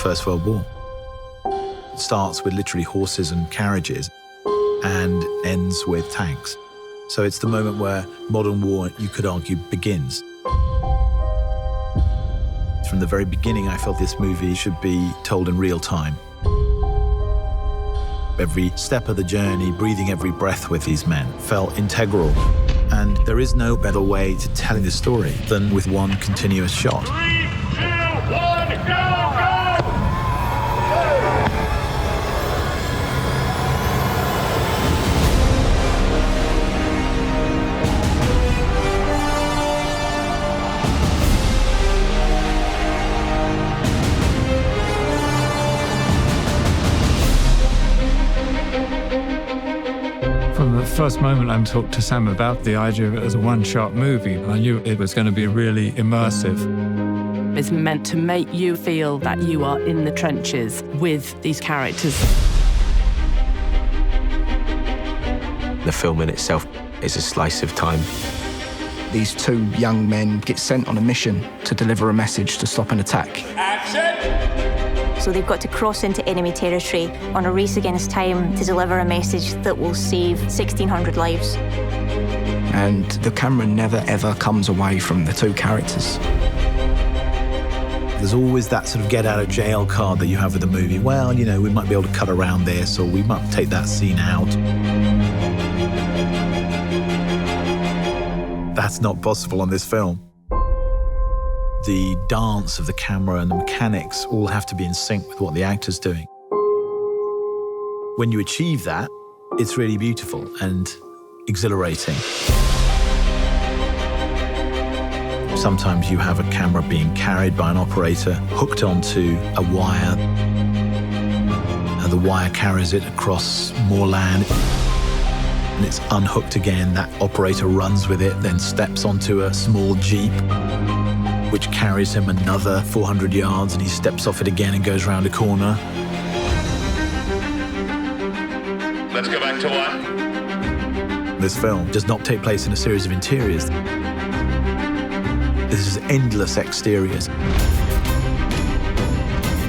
First World War. It starts with literally horses and carriages and ends with tanks. So it's the moment where modern war, you could argue, begins. From the very beginning, I felt this movie should be told in real time. Every step of the journey, breathing every breath with these men, felt integral. And there is no better way to telling this story than with one continuous shot. 3, 2, 1, go, go! From the first moment I talked to Sam about the idea of it as a one-shot movie, I knew it was going to be really immersive. It's meant to make you feel that you are in the trenches with these characters. The film in itself is a slice of time. These two young men get sent on a mission to deliver a message to stop an attack. Action! So they've got to cross into enemy territory on a race against time to deliver a message that will save 1,600 lives. And the camera never, ever comes away from the two characters. There's always that sort of get-out-of-jail card that you have with the movie. Well, you know, we might be able to cut around this, or we might take that scene out. That's not possible on this film. The dance of the camera and the mechanics all have to be in sync with what the actor's doing. When you achieve that, it's really beautiful and exhilarating. Sometimes you have a camera being carried by an operator, hooked onto a wire. The wire carries it across more land, and it's unhooked again. That operator runs with it, then steps onto a small jeep, which carries him another 400 yards, and he steps off it again and goes round a corner. Let's go back to one. This film does not take place in a series of interiors. This is endless exteriors.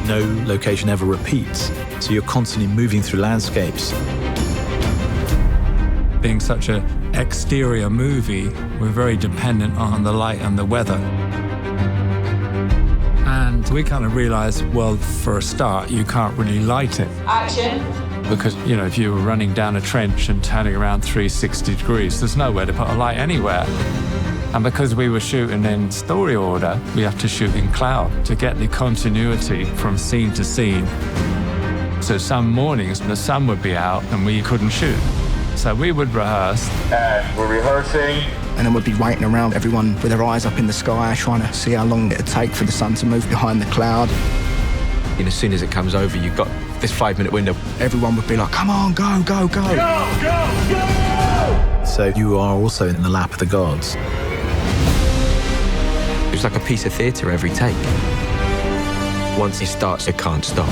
No location ever repeats, so you're constantly moving through landscapes. Being such an exterior movie, we're very dependent on the light and the weather. And we kind of realized, well, for a start, you can't really light it. Action. Because, you know, if you were running down a trench and turning around 360 degrees, there's nowhere to put a light anywhere. And because we were shooting in story order, we have to shoot in cloud to get the continuity from scene to scene. So some mornings, the sun would be out and we couldn't shoot. So we would rehearse. And we're rehearsing. And then we'd be waiting around, everyone with their eyes up in the sky, trying to see how long it'd take for the sun to move behind the cloud. And as soon as it comes over, you've got this 5-minute window. Everyone would be like, come on, go, go, go. Go, go, go! So you are also in the lap of the gods. It's like a piece of theatre every take. Once it starts, it can't stop.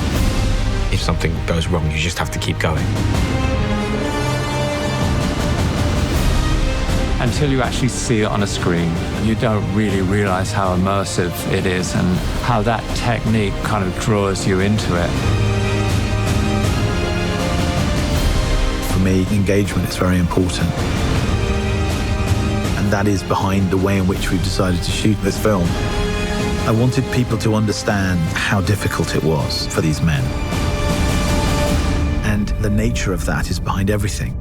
If something goes wrong, you just have to keep going. Until you actually see it on a screen, you don't really realize how immersive it is and how that technique kind of draws you into it. For me, engagement is very important. And that is behind the way in which we've decided to shoot this film. I wanted people to understand how difficult it was for these men. And the nature of that is behind everything.